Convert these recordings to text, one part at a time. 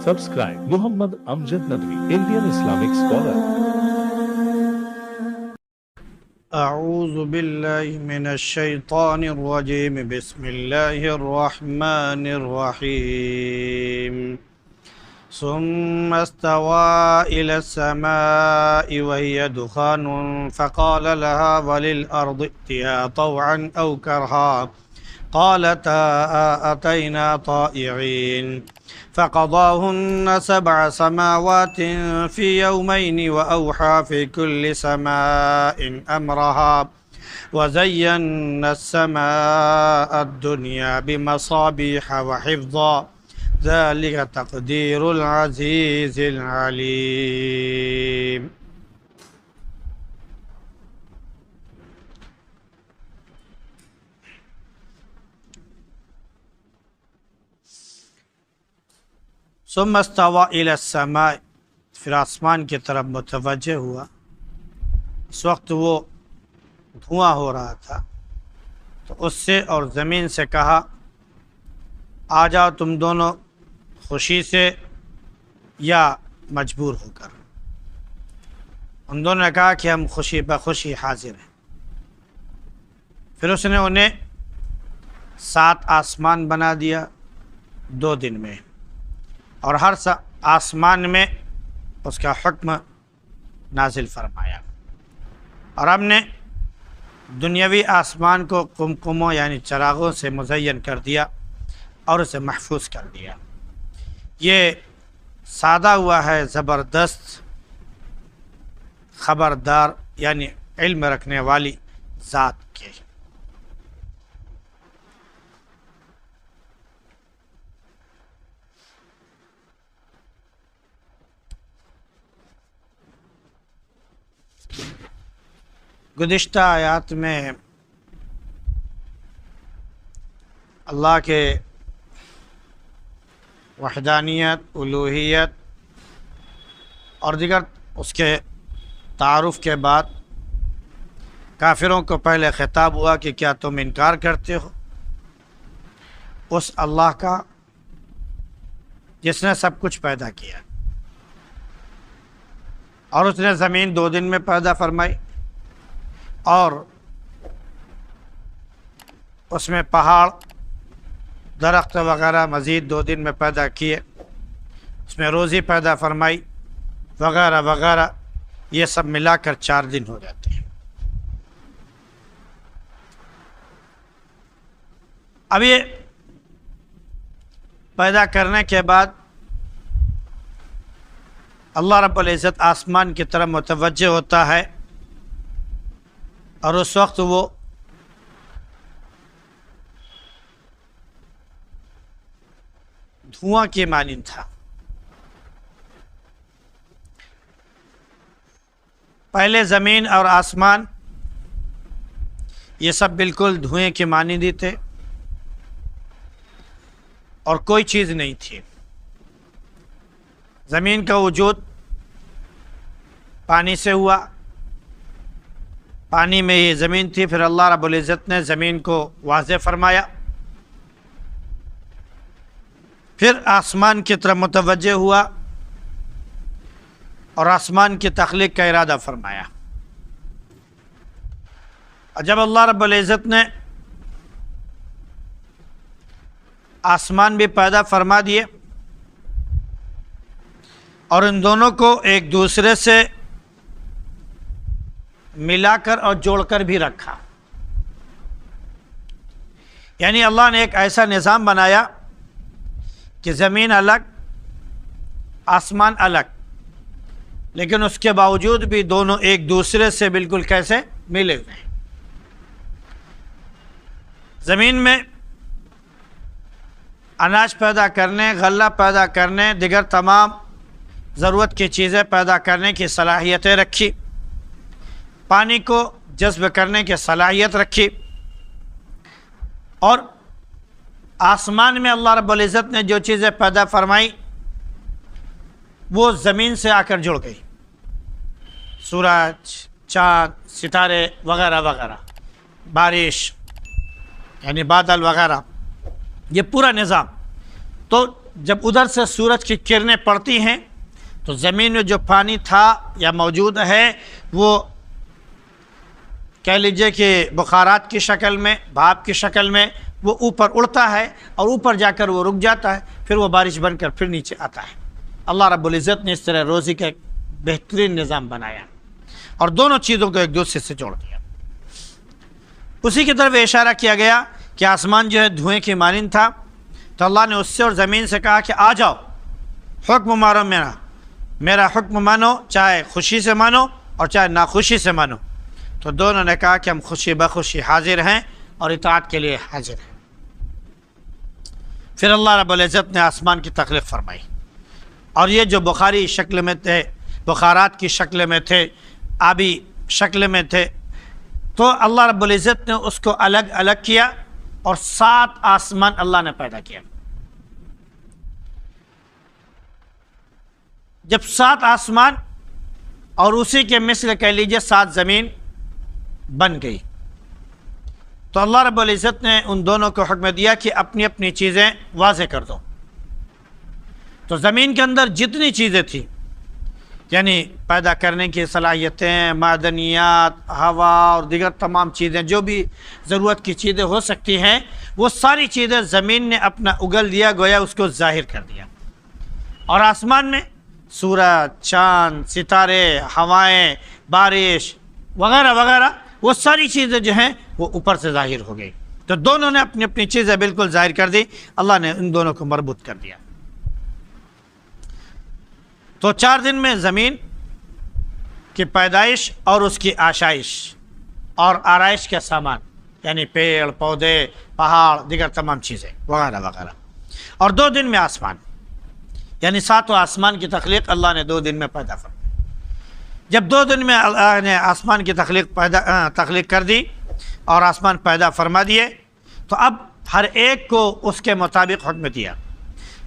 Subscribe Muhammad Amjad Nadwi, Indian Islamic scholar. أعوذ بالله من الشيطان الرجيم بسم الله الرحمن الرحيم ثم استوى إلى السماء وهي دخان فقال لها وللأرض ائتيا طوعا أو كرها قالتا أتينا طائعين فقضاهن 7 سماوات في يومين وأوحى في كل سماء أمرها وزينا السماء الدنيا بمصابيح وحفظا ذلك تقدير العزيز العليم. ثم استوى إلى السماء، پھر آسمان کی طرف متوجہ ہوا. اس وقت وہ دھواں ہو رہا تھا تو اس سے اور زمین سے کہا آ جاؤ تم دونوں خوشی سے یا مجبور ہو کر. ان دونوں نے کہا کہ ہم خوشی بخوشی حاضر ہیں. پھر اس نے انہیں 7 آسمان بنا دیا 2 دن میں، اور ہر آسمان میں اس کا حکم نازل فرمایا. اور ہم نے دنیاوی آسمان کو قمقموں یعنی چراغوں سے مزین کر دیا اور اسے محفوظ کر دیا. یہ سادہ ہوا ہے زبردست خبردار یعنی علم رکھنے والی ذات کے. گزشتہ آیات میں اللہ کے وحدانیت، الوہیت اور دیگر اس کے تعارف کے بعد کافروں کو پہلے خطاب ہوا کہ کیا تم انکار کرتے ہو اس اللہ کا جس نے سب کچھ پیدا کیا اور اس نے زمین 2 دن میں پیدا فرمائی اور اس میں پہاڑ درخت وغیرہ مزید 2 دن میں پیدا کیے، اس میں روزی پیدا فرمائی وغیرہ وغیرہ، یہ سب ملا کر 4 دن ہو جاتے ہیں. اب یہ پیدا کرنے کے بعد اللہ رب العزت آسمان کی طرف متوجہ ہوتا ہے اور اس وقت وہ دھواں کی مانند تھا. پہلے زمین اور آسمان یہ سب بالکل دھوئیں کی مانند ہی تھے اور کوئی چیز نہیں تھی. زمین کا وجود پانی سے ہوا، پانی میں یہ زمین تھی، پھر اللہ رب العزت نے زمین کو واضح فرمایا، پھر آسمان کی طرف متوجہ ہوا اور آسمان کی تخلیق کا ارادہ فرمایا. اور جب اللہ رب العزت نے آسمان بھی پیدا فرما دیے اور ان دونوں کو ایک دوسرے سے ملا کر اور جوڑ کر بھی رکھا، یعنی اللہ نے ایک ایسا نظام بنایا کہ زمین الگ آسمان الگ، لیکن اس کے باوجود بھی دونوں ایک دوسرے سے بالکل کیسے ملے ہوئے ہیں. زمین میں اناج پیدا کرنے، غلہ پیدا کرنے، دیگر تمام ضرورت کی چیزیں پیدا کرنے کی صلاحیتیں رکھی، پانی کو جذب کرنے کی صلاحیت رکھی، اور آسمان میں اللہ رب العزت نے جو چیزیں پیدا فرمائی وہ زمین سے آ کر جڑ گئی، سورج، چاند، ستارے وغیرہ وغیرہ، بارش یعنی بادل وغیرہ، یہ پورا نظام. تو جب ادھر سے سورج کی کرنیں پڑتی ہیں تو زمین میں جو پانی تھا یا موجود ہے وہ کہہ لیجئے کہ بخارات کی شکل میں، بھاپ کی شکل میں وہ اوپر اڑتا ہے اور اوپر جا کر وہ رک جاتا ہے، پھر وہ بارش بن کر پھر نیچے آتا ہے۔ اللہ رب العزت نے اس طرح روزی کا ایک بہترین نظام بنایا اور دونوں چیزوں کو ایک دوسرے سے جوڑ دیا۔ اسی کی طرف اشارہ کیا گیا کہ آسمان جو ہے دھوئیں کی مانند تھا، تو اللہ نے اس سے اور زمین سے کہا کہ آ جاؤ، حکم مارو میرا حکم مانو، چاہے خوشی سے مانو اور چاہے ناخوشی سے مانو۔ تو دونوں نے کہا کہ ہم خوشی بخوشی حاضر ہیں اور اطاعت کے لیے حاضر ہیں۔ پھر اللہ رب العزت نے آسمان کی تخلیق فرمائی، اور یہ جو بخاری شکل میں تھے، بخارات کی شکل میں تھے، آبی شکل میں تھے، تو اللہ رب العزت نے اس کو الگ الگ کیا اور 7 آسمان اللہ نے پیدا کیا۔ جب 7 آسمان اور اسی کے مثل کہہ لیجئے 7 زمین بن گئی، تو اللہ رب العزت نے ان دونوں کو حکم دیا کہ اپنی اپنی چیزیں واضح کر دو۔ تو زمین کے اندر جتنی چیزیں تھیں، یعنی پیدا کرنے کی صلاحیتیں، معدنیات، ہوا اور دیگر تمام چیزیں، جو بھی ضرورت کی چیزیں ہو سکتی ہیں، وہ ساری چیزیں زمین نے اپنا اگل دیا، گویا اس کو ظاہر کر دیا۔ اور آسمان میں سورج، چاند، ستارے، ہوائیں، بارش وغیرہ وغیرہ، وہ ساری چیزیں جو ہیں وہ اوپر سے ظاہر ہو گئی۔ تو دونوں نے اپنی اپنی چیزیں بالکل ظاہر کر دی، اللہ نے ان دونوں کو مربوط کر دیا۔ تو 4 دن میں زمین کی پیدائش اور اس کی آشائش اور آرائش کا سامان، یعنی پیڑ پودے، پہاڑ، دیگر تمام چیزیں وغیرہ وغیرہ، اور 2 دن میں آسمان، یعنی 7 آسمان کی تخلیق اللہ نے 2 دن میں پیدا فرمائی۔ جب 2 دن میں اللہ نے آسمان کی تخلیق کر دی اور آسمان پیدا فرما دیے، تو اب ہر ایک کو اس کے مطابق حکم دیا۔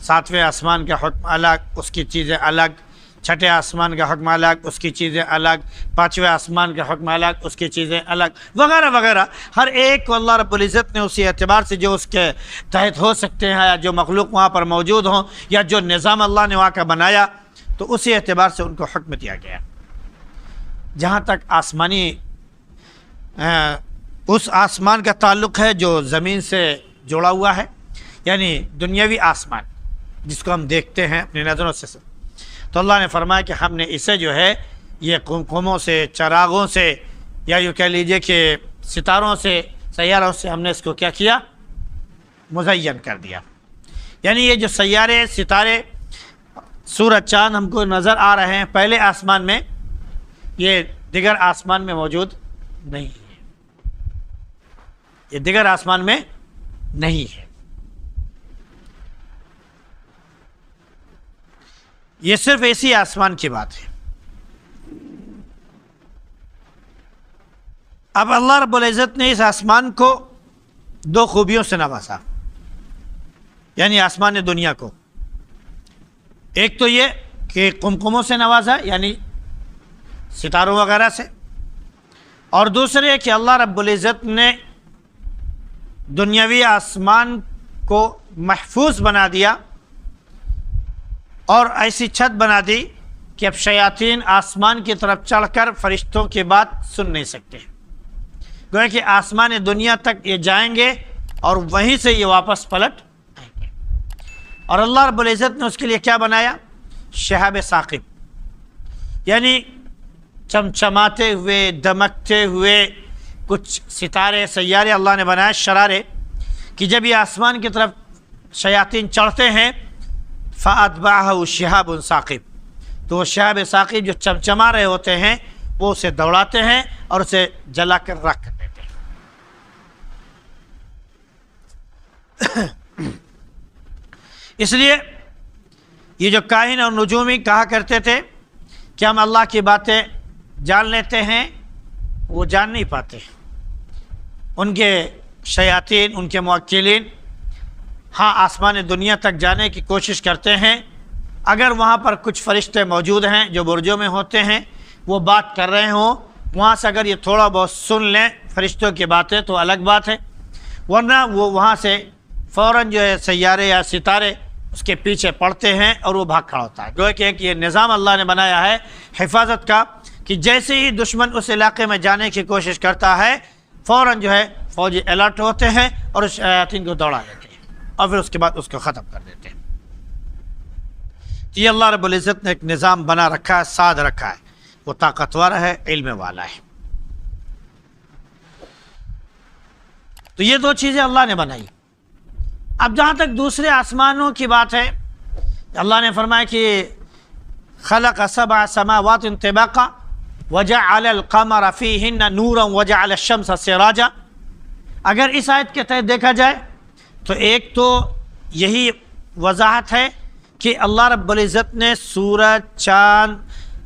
7ویں آسمان کا حکم الگ، اس کی چیزیں الگ، 6ٹھے آسمان کا حکم الگ، اس کی چیزیں الگ، 5ویں آسمان کا حکم الگ، اس کی چیزیں الگ، وغیرہ وغیرہ۔ ہر ایک کو اللہ رب العزت نے اسی اعتبار سے جو اس کے تحت ہو سکتے ہیں، یا جو مخلوق وہاں پر موجود ہوں، یا جو نظام اللہ نے وہاں کا بنایا، تو اسی اعتبار سے ان کو حکم دیا گیا۔ جہاں تک اس آسمان کا تعلق ہے جو زمین سے جڑا ہوا ہے، یعنی دنیاوی آسمان جس کو ہم دیکھتے ہیں اپنی نظروں سے، تو اللہ نے فرمایا کہ ہم نے اسے جو ہے یہ قمقموں سے، چراغوں سے، یا یوں کہہ لیجئے کہ ستاروں سے، سیاروں سے ہم نے اس کو کیا کیا؟ مزین کر دیا۔ یعنی یہ جو سیارے، ستارے، سورج، چاند ہم کو نظر آ رہے ہیں پہلے آسمان میں، یہ دیگر آسمان میں موجود نہیں ہے، یہ دیگر آسمان میں نہیں ہے۔ یہ صرف اسی آسمان کی بات ہے۔ اب اللہ رب العزت نے اس آسمان کو 2 خوبیوں سے نوازا، یعنی آسمان دنیا کو۔ ایک تو یہ کہ قمقموں سے نوازا، یعنی ستاروں وغیرہ سے، اور دوسرے کہ اللہ رب العزت نے دنیاوی آسمان کو محفوظ بنا دیا اور ایسی چھت بنا دی کہ اب شیاطین آسمان کی طرف چڑھ کر فرشتوں کی بات سن نہیں سکتے، گویا کہ آسمان دنیا تک یہ جائیں گے اور وہیں سے یہ واپس پلٹ آئیں گے۔ اور اللہ رب العزت نے اس کے لیے کیا بنایا؟ شہاب ثاقب، یعنی چمچماتے ہوئے، دمکتے ہوئے کچھ ستارے، سیارے اللہ نے بنائے، شرارے، کہ جب یہ آسمان کی طرف شیاطین چڑھتے ہیں، فَأَتْبَعَهُ شِهَابٌ ثَاقِبٌ، تو وہ شہاب ثاقب جو چمچما رہے ہوتے ہیں وہ اسے دوڑاتے ہیں اور اسے جلا کر رکھ دیتے ہیں۔ اس لیے یہ جو کاہن اور نجومی کہا کرتے تھے کہ ہم اللہ کی باتیں جان لیتے ہیں، وہ جان نہیں پاتے۔ ان کے شیاطین، ان کے موکلین ہاں آسمان دنیا تک جانے کی کوشش کرتے ہیں، اگر وہاں پر کچھ فرشتے موجود ہیں جو برجوں میں ہوتے ہیں، وہ بات کر رہے ہوں، وہاں سے اگر یہ تھوڑا بہت سن لیں فرشتوں کی باتیں تو الگ بات ہے، ورنہ وہ وہاں سے فوراً جو ہے سیارے یا ستارے اس کے پیچھے پڑتے ہیں اور وہ بھاگ کھڑا ہوتا ہے. گویا کہ ایک یہ نظام اللہ نے بنایا ہے حفاظت کا کہ جیسے ہی دشمن اس علاقے میں جانے کی کوشش کرتا ہے فوراً جو ہے فوجی الرٹ ہوتے ہیں اور اس شیاطین کو دوڑا لیتے ہیں اور پھر اس کے بعد اس کو ختم کر دیتے ہیں. تو یہ اللہ رب العزت نے ایک نظام بنا رکھا ہے، ساز رکھا ہے. وہ طاقتور ہے، علم والا ہے. تو یہ دو چیزیں اللہ نے بنائی. اب جہاں تک دوسرے آسمانوں کی بات ہے، اللہ نے فرمایا کہ خلق سبع سماوات طباقا وجعل القمر فیہن نورا وجعل الشمس سراجا. اگر اس آیت کے تحت دیکھا جائے تو ایک تو یہی وضاحت ہے کہ اللہ رب العزت نے سورج، چاند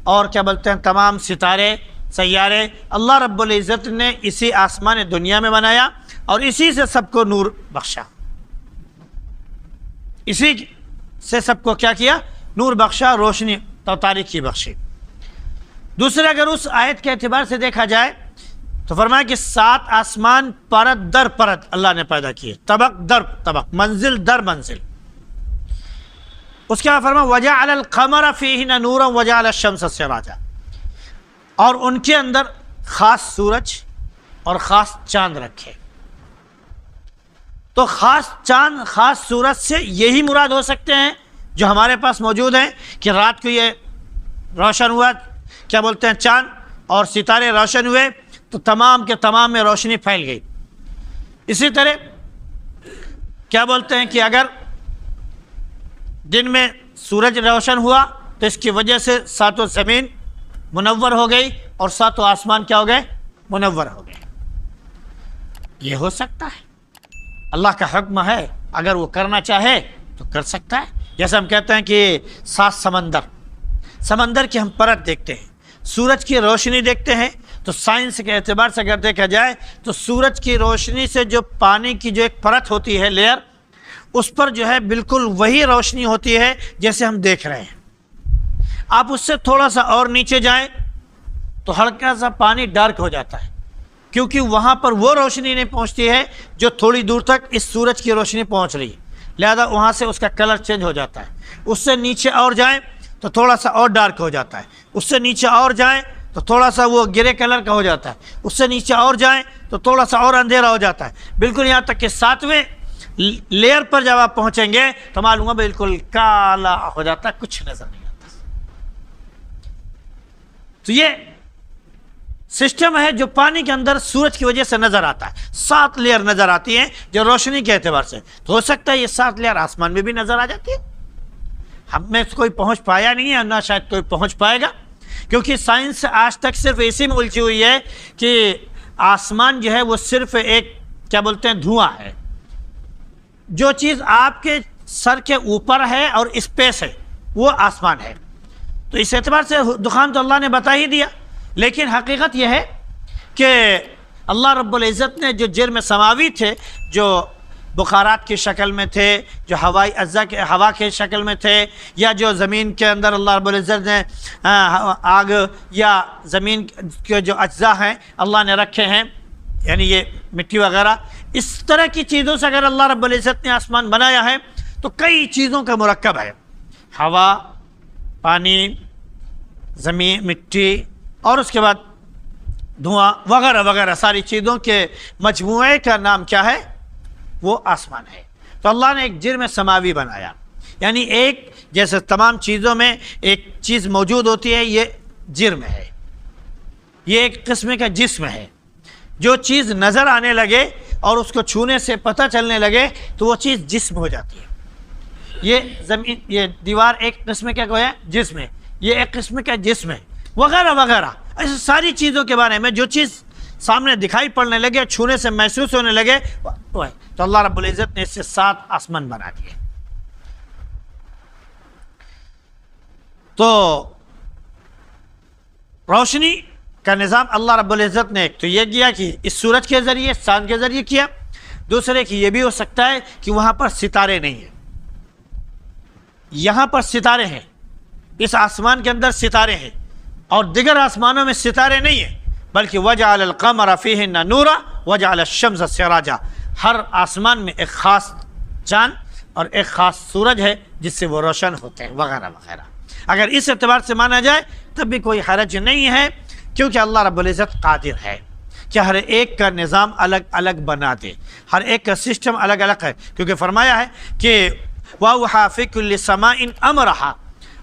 اور کیا بولتے ہیں تمام ستارے، سیارے اللہ رب العزت نے اسی آسمان دنیا میں بنایا اور اسی سے سب کو نور بخشا. اسی سے سب کو کیا کیا؟ نور بخشا، روشنی تو تاریکی بخشی. دوسرے اگر اس آیت کے اعتبار سے دیکھا جائے تو فرمایا کہ 7 آسمان پرت در پرت اللہ نے پیدا کیے، طبق در طبق، منزل در منزل. اس کے بعد فرمایا وجعل القمر فیہن نورا وجعل الشمس سراجا، اور ان کے اندر خاص سورج اور خاص چاند رکھے. تو خاص چاند، خاص سورج سے یہی مراد ہو سکتے ہیں جو ہمارے پاس موجود ہیں کہ رات کو یہ روشن ہوا، کیا بولتے ہیں چاند اور ستارے روشن ہوئے تو تمام کے تمام میں روشنی پھیل گئی. اسی طرح کیا بولتے ہیں کہ اگر دن میں سورج روشن ہوا تو اس کی وجہ سے 7 زمین منور ہو گئی اور 7 آسمان کیا ہو گئے؟ منور ہو گئے. یہ ہو سکتا ہے، اللہ کا حکم ہے، اگر وہ کرنا چاہے تو کر سکتا ہے. جیسے ہم کہتے ہیں کہ 7 سمندر کی ہم پرت دیکھتے ہیں، سورج کی روشنی دیکھتے ہیں، تو سائنس کے اعتبار سے اگر دیکھا جائے تو سورج کی روشنی سے جو پانی کی جو ایک پرت ہوتی ہے، لیئر، اس پر جو ہے بالکل وہی روشنی ہوتی ہے جیسے ہم دیکھ رہے ہیں. آپ اس سے تھوڑا سا اور نیچے جائیں تو ہلکا سا پانی ڈارک ہو جاتا ہے، کیونکہ وہاں پر وہ روشنی نہیں پہنچتی ہے جو تھوڑی دور تک اس سورج کی روشنی پہنچ رہی ہے، لہذا وہاں سے اس کا کلر چینج ہو جاتا ہے. اس سے نیچے اور جائیں تو تھوڑا سا اور ڈارک ہو جاتا ہے، اس سے نیچے اور جائیں تو تھوڑا سا وہ گرے کلر کا ہو جاتا ہے، اس سے نیچے اور جائیں تو تھوڑا سا اور اندھیرا ہو جاتا ہے، بالکل یہاں تک کہ 7ویں لیئر پر جب آپ پہنچیں گے تو معلوم ہے بالکل کالا ہو جاتا ہے، کچھ نظر نہیں آتا. تو یہ سسٹم ہے جو پانی کے اندر سورج کی وجہ سے نظر آتا ہے. 7 لیئر نظر آتی ہیں جو روشنی کے اعتبار سے. تو ہو سکتا ہے یہ 7 لیئر آسمان میں بھی نظر آ جاتی ہے، ہم میں کوئی پہنچ پایا نہیں ہے، نہ شاید کوئی پہنچ پائے گا، کیونکہ سائنس آج تک صرف اسی میں الجھی ہوئی ہے کہ آسمان جو ہے وہ صرف ایک کیا بولتے ہیں دھواں ہے. جو چیز آپ کے سر کے اوپر ہے اور اسپیس ہے وہ آسمان ہے. تو اس اعتبار سے دخان تو اللہ نے بتا ہی دیا، لیکن حقیقت یہ ہے کہ اللہ رب العزت نے جو جرم سماوی تھے، جو بخارات کی شکل میں تھے، جو ہوائی اجزاء کے ہوا کے شکل میں تھے، یا جو زمین کے اندر اللہ رب العزت نے آگ یا زمین کے جو اجزاء ہیں اللہ نے رکھے ہیں، یعنی یہ مٹی وغیرہ، اس طرح کی چیزوں سے اگر اللہ رب العزت نے آسمان بنایا ہے تو کئی چیزوں کا مرکب ہے، ہوا، پانی، زمین، مٹی، اور اس کے بعد دھواں وغیرہ وغیرہ، ساری چیزوں کے مجموعے کا نام کیا ہے؟ وہ آسمان ہے. تو اللہ نے ایک جرم سماوی بنایا، یعنی ایک جیسے تمام چیزوں میں ایک چیز موجود ہوتی ہے، یہ جرم ہے، یہ ایک قسم کا جسم ہے. جو چیز نظر آنے لگے اور اس کو چھونے سے پتہ چلنے لگے تو وہ چیز جسم ہو جاتی ہے. یہ زمین، یہ دیوار ایک قسم کا ہے جسم ہے، یہ ایک قسم کا جسم ہے، وغیرہ وغیرہ. ایسے ساری چیزوں کے بارے میں جو چیز سامنے دکھائی پڑنے لگے، چھونے سے محسوس ہونے لگے، وہ ہے. تو اللہ رب العزت نے اس سے 7 آسمان بنا دیے. تو روشنی کا نظام اللہ رب العزت نے ایک تو یہ کیا کہ اس سورج کے ذریعے، چاند کے ذریعے کیا. دوسرے کہ یہ بھی ہو سکتا ہے کہ وہاں پر ستارے نہیں ہیں، یہاں پر ستارے ہیں، اس آسمان کے اندر ستارے ہیں، اور دیگر آسمانوں میں ستارے نہیں ہیں، بلکہ وجعل القمر فیہن نورا وجعل الشمس سراجا. ہر آسمان میں ایک خاص چاند اور ایک خاص سورج ہے جس سے وہ روشن ہوتے ہیں وغیرہ وغیرہ. اگر اس اعتبار سے مانا جائے تب بھی کوئی حرج نہیں ہے، کیونکہ اللہ رب العزت قادر ہے کہ ہر ایک کا نظام الگ الگ بنا دے، ہر ایک کا سسٹم الگ الگ ہے، کیونکہ فرمایا ہے کہ وَأَوْحَىٰ فِي كُلِّ سَمَاءٍ أَمْرَهَا،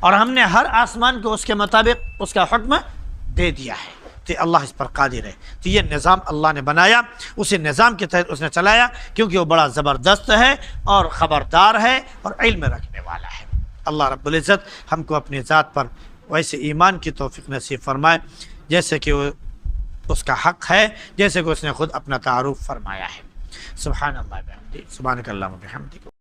اور ہم نے ہر آسمان کو اس کے مطابق اس کا حکم دے دیا ہے. تو اللہ اس پر قادر ہے. تو یہ نظام اللہ نے بنایا، اسی نظام کے تحت اس نے چلایا، کیونکہ وہ بڑا زبردست ہے اور خبردار ہے اور علم رکھنے والا ہے. اللہ رب العزت ہم کو اپنی ذات پر ویسے ایمان کی توفیق نصیب فرمائے جیسے کہ وہ اس کا حق ہے، جیسے کہ اس نے خود اپنا تعارف فرمایا ہے. سبحان اللہ بحمدہ، سبحانک اللہم وبحمدک.